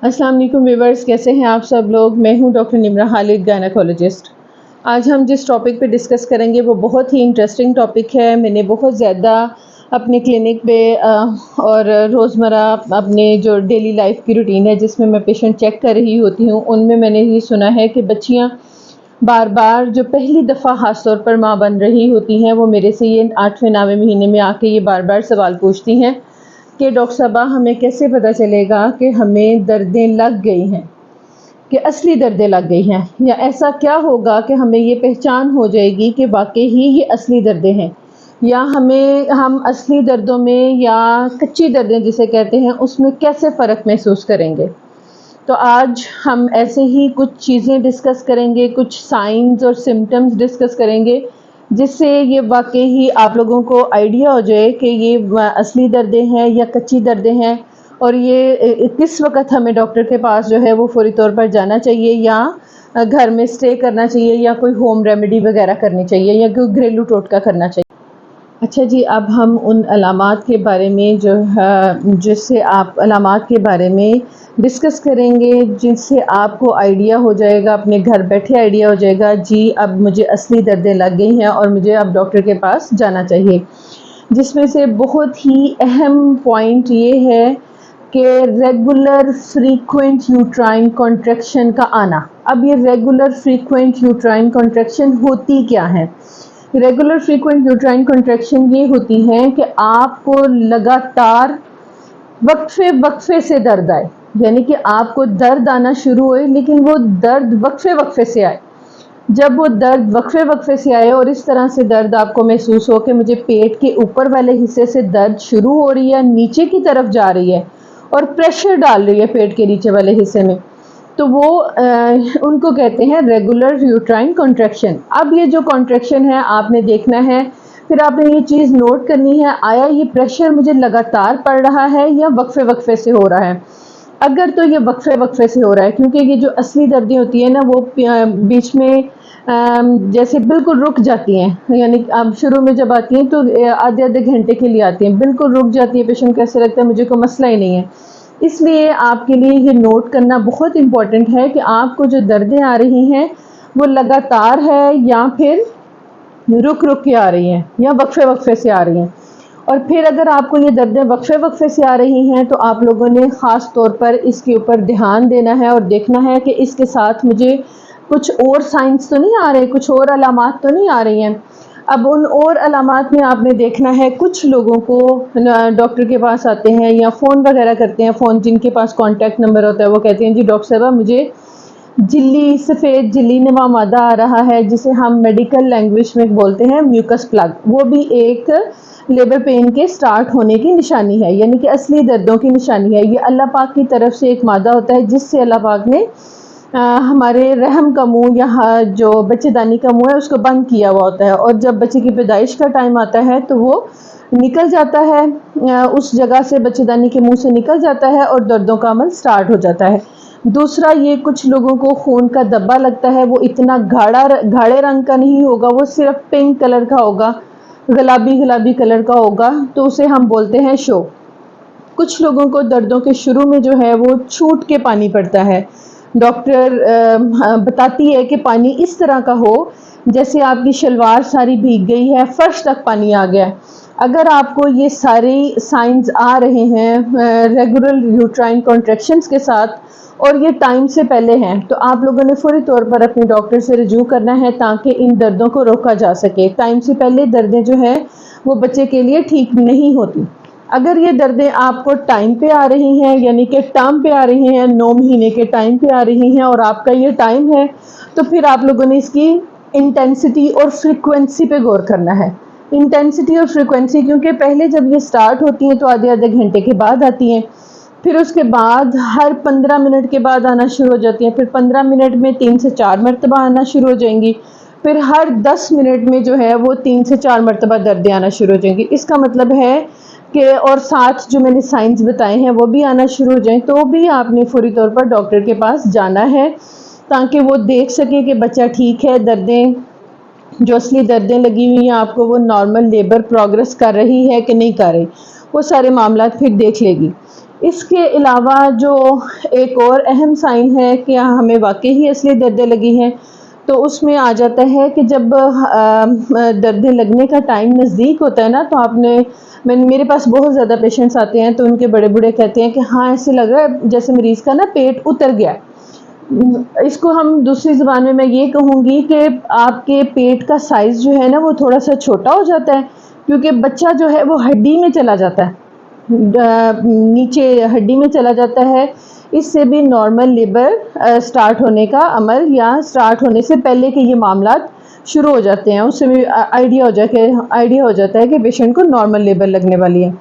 अस्सलाम वालेकुम व्यूवर्स, कैसे हैं आप सब लोग। मैं हूं डॉक्टर निम्रा खालिद, गायनेकोलॉजिस्ट। आज हम जिस टॉपिक पे डिस्कस करेंगे वो बहुत ही इंटरेस्टिंग टॉपिक है। मैंने बहुत ज़्यादा अपने क्लिनिक पे और रोज़मर्रा अपने जो डेली लाइफ की रूटीन है जिसमें मैं पेशेंट चेक कर रही होती हूँ, उनमें मैंने ये सुना है कि बच्चियाँ बार बार जो पहली दफ़ा ख़ास तौर पर माँ बन रही होती हैं, वो मेरे से ये 8वें 9वें महीने में आके ये बार बार सवाल पूछती हैं कि डॉक्टर साहबा, हमें कैसे पता चलेगा कि हमें दर्दें लग गई हैं, कि असली दर्दें लग गई हैं, या ऐसा क्या होगा कि हमें ये पहचान हो जाएगी कि वाकई ही ये असली दर्दें हैं, या हम असली दर्दों में या कच्ची दर्दें जिसे कहते हैं उसमें कैसे फ़र्क महसूस करेंगे। तो आज हम ऐसे ही कुछ चीज़ें डिस्कस करेंगे, कुछ साइंस और सिम्टम्स डिस्कस करेंगे, जिससे ये वाकई ही आप लोगों को आइडिया हो जाए कि ये असली दर्दें हैं या कच्ची दर्दें हैं, और ये किस वक्त हमें डॉक्टर के पास जो है वो फौरी तौर पर जाना चाहिए, या घर में स्टे करना चाहिए, या कोई होम रेमेडी वगैरह करनी चाहिए, या कोई घरेलू टोटका करना चाहिए। अच्छा जी, अब हम उन अलामात के बारे में जो है जिससे आप अलामात के बारे में डिस्कस करेंगे, जिससे आपको आइडिया हो जाएगा, अपने घर बैठे आइडिया हो जाएगा जी अब मुझे असली दर्दें लग गई हैं और मुझे अब डॉक्टर के पास जाना चाहिए। जिसमें से बहुत ही अहम पॉइंट ये है कि रेगुलर फ्रीक्वेंट यूट्राइन कॉन्ट्रैक्शन का आना। अब ये रेगुलर फ्रीक्वेंट यूट्राइन कॉन्ट्रैक्शन होती क्या है? रेगुलर फ्रीक्वेंट यूट्राइन कॉन्ट्रैक्शन ये होती है कि आपको लगातार वक्फे वक्फे से दर्द आए, यानी कि आपको दर्द आना शुरू हुए लेकिन वो दर्द वक्फे वक्फे से आए। जब वो दर्द वक्फे वक्फे से आए और इस तरह से दर्द आपको महसूस हो कि मुझे पेट के ऊपर वाले हिस्से से दर्द शुरू हो रही है, नीचे की तरफ जा रही है और प्रेशर डाल रही है पेट के नीचे वाले हिस्से में, तो वो उनको कहते हैं रेगुलर यूट्राइन कॉन्ट्रैक्शन। अब ये जो कॉन्ट्रैक्शन है आपने देखना है, फिर आपने ये चीज़ नोट करनी है, आया ये प्रेशर मुझे लगातार पड़ रहा है या वक्फे वक्फे से हो रहा है। अगर तो ये वक्फे वक्फे से हो रहा है, क्योंकि ये जो असली दर्दें होती है ना वो बीच में जैसे बिल्कुल रुक जाती हैं, यानी अब शुरू में जब आती हैं तो आधे आधे घंटे के लिए आती हैं, बिल्कुल रुक जाती है, पेशेंट को ऐसे लगता है मुझे कोई मसला ही नहीं है। इसलिए आपके लिए ये नोट करना बहुत इम्पॉर्टेंट है कि आपको जो दर्दें आ रही हैं वो लगातार है या फिर रुक रुक के आ रही हैं या वक्फे वक्फे से आ रही हैं। और फिर अगर आपको ये दर्दें वक्फे वक्फे से आ रही हैं तो आप लोगों ने ख़ास तौर पर इसके ऊपर ध्यान देना है और देखना है कि इसके साथ मुझे कुछ और साइंस तो नहीं आ रहे, कुछ और अलामात तो नहीं आ रही हैं। अब उन और अलामात में आपने देखना है, कुछ लोगों को डॉक्टर के पास आते हैं या फ़ोन वगैरह करते हैं, फ़ोन जिनके पास कॉन्टैक्ट नंबर होता है वो कहते हैं जी डॉक्टर साहब मुझे झिल्ली सफ़ेद झिल्ली नुमा मादा आ रहा है, जिसे हम मेडिकल लैंग्वेज में बोलते हैं म्यूकस प्लग। वो भी एक लेबर पेन के स्टार्ट होने की निशानी है, यानी कि असली दर्दों की निशानी है। ये अल्लाह पाक की तरफ से एक मादा होता है जिससे अल्लाह पाक ने हमारे रहम का मुंह या जो बच्चेदानी का मुंह है उसको बंद किया हुआ होता है, और जब बच्चे की पैदाइश का टाइम आता है तो वो निकल जाता है, उस जगह से बच्चेदानी के मुंह से निकल जाता है और दर्दों का अमल स्टार्ट हो जाता है। दूसरा, ये कुछ लोगों को खून का धब्बा लगता है, वो इतना गाढ़े रंग का नहीं होगा, वो सिर्फ पिंक कलर का होगा, गुलाबी गुलाबी कलर का होगा, तो उसे हम बोलते हैं शो। कुछ लोगों को दर्दों के शुरू में जो है वो छूट के पानी पड़ता है। डॉक्टर बताती है कि पानी इस तरह का हो जैसे आपकी शलवार सारी भीग गई है, फर्श तक पानी आ गया। अगर आपको ये सारी साइंस आ रहे हैं रेगुलर यूट्राइन कॉन्ट्रैक्शंस के साथ और ये टाइम से पहले हैं, तो आप लोगों ने फौरी तौर पर अपने डॉक्टर से रजू करना है ताकि इन दर्दों को रोका जा सके। टाइम से पहले दर्दें जो है वो बच्चे के लिए ठीक नहीं होती। अगर ये दर्दें आपको टाइम पे आ रही हैं, यानी कि टर्म पे आ रही हैं, 9 महीने के टाइम पे आ रही हैं और आपका ये टाइम है, तो फिर आप लोगों ने इसकी इंटेंसिटी और फ्रीक्वेंसी पे गौर करना है। इंटेंसिटी और फ्रीक्वेंसी, क्योंकि पहले जब ये स्टार्ट होती हैं तो आधे आधे घंटे के बाद आती हैं, फिर उसके बाद हर 15 मिनट के बाद आना शुरू हो जाती हैं, फिर 15 मिनट में 3 से 4 मरतबा आना शुरू हो जाएंगी, फिर हर 10 मिनट में जो है वो 3 से 4 मरतबा दर्दें आना शुरू हो जाएंगी। इसका मतलब है कि और साथ जो मैंने साइंस बताए हैं वो भी आना शुरू हो जाएं, तो भी आपने फौरी तौर पर डॉक्टर के पास जाना है ताकि वो देख सके कि बच्चा ठीक है, दर्दें जो असली दर्दें लगी हुई हैं आपको वो नॉर्मल लेबर प्रोग्रेस कर रही है कि नहीं कर रही, वो सारे मामला फिर देख लेगी। اس کے علاوہ جو ایک اور اہم سائن ہے کہ ہمیں واقعی ہی اصلی دردیں لگی ہیں، تو اس میں آ جاتا ہے کہ جب دردیں لگنے کا ٹائم نزدیک ہوتا ہے نا، تو میرے پاس بہت زیادہ پیشنٹس آتے ہیں، تو ان کے بڑے بڑے کہتے ہیں کہ ہاں ایسے لگ رہا ہے جیسے مریض کا نا پیٹ اتر گیا۔ اس کو ہم دوسری زبان میں یہ کہوں گی کہ آپ کے پیٹ کا سائز جو ہے نا وہ تھوڑا سا چھوٹا ہو جاتا ہے، کیونکہ بچہ جو ہے وہ ہڈی میں چلا جاتا ہے، نیچے ہڈی میں چلا جاتا ہے۔ اس سے بھی نارمل لیبر سٹارٹ ہونے کا عمل یا سٹارٹ ہونے سے پہلے کے یہ معاملات شروع ہو جاتے ہیں، اس سے بھی آئیڈیا ہو جاتا ہے کہ پیشنٹ کو نارمل لیبر لگنے والی ہے۔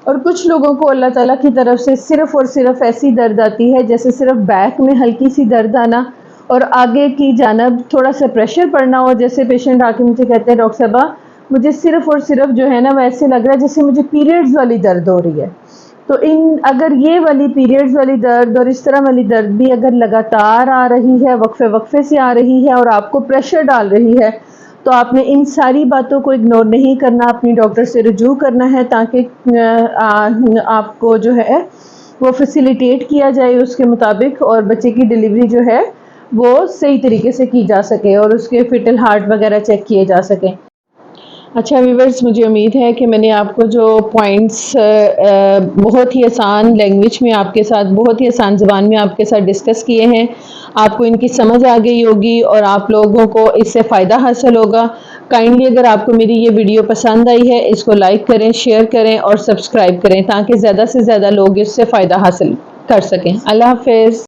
اور کچھ لوگوں کو اللہ تعالیٰ کی طرف سے صرف اور صرف ایسی درد آتی ہے جیسے صرف بیک میں ہلکی سی درد آنا اور آگے کی جانب تھوڑا سا پریشر پڑنا ہو، جیسے پیشنٹ آ کے مجھے کہتے ہیں ڈاکٹر صاحبہ مجھے صرف اور صرف جو ہے نا ویسے لگ رہا ہے جیسے مجھے پیریڈز والی درد ہو رہی ہے۔ تو اگر یہ والی پیریڈز والی درد اور اس طرح والی درد بھی اگر لگاتار آ رہی ہے، وقفے سے آ رہی ہے اور آپ کو پریشر ڈال رہی ہے، تو آپ نے ان ساری باتوں کو اگنور نہیں کرنا، اپنی ڈاکٹر سے رجوع کرنا ہے تاکہ آپ کو جو ہے وہ فیسیلیٹیٹ کیا جائے اس کے مطابق، اور بچے کی ڈیلیوری جو ہے وہ صحیح طریقے سے کی جا سکے اور اس کے فیٹل ہارٹ وغیرہ چیک کیے جا سکیں۔ اچھا ویورز، مجھے امید ہے کہ میں نے آپ کو جو پوائنٹس بہت ہی آسان لینگویج میں آپ کے ساتھ، بہت ہی آسان زبان میں آپ کے ساتھ ڈسکس کیے ہیں، آپ کو ان کی سمجھ آ گئی ہوگی اور آپ لوگوں کو اس سے فائدہ حاصل ہوگا۔ کائنڈلی اگر آپ کو میری یہ ویڈیو پسند آئی ہے، اس کو لائک کریں، شیئر کریں اور سبسکرائب کریں تاکہ زیادہ سے زیادہ لوگ اس سے فائدہ حاصل کر سکیں۔ اللہ حافظ۔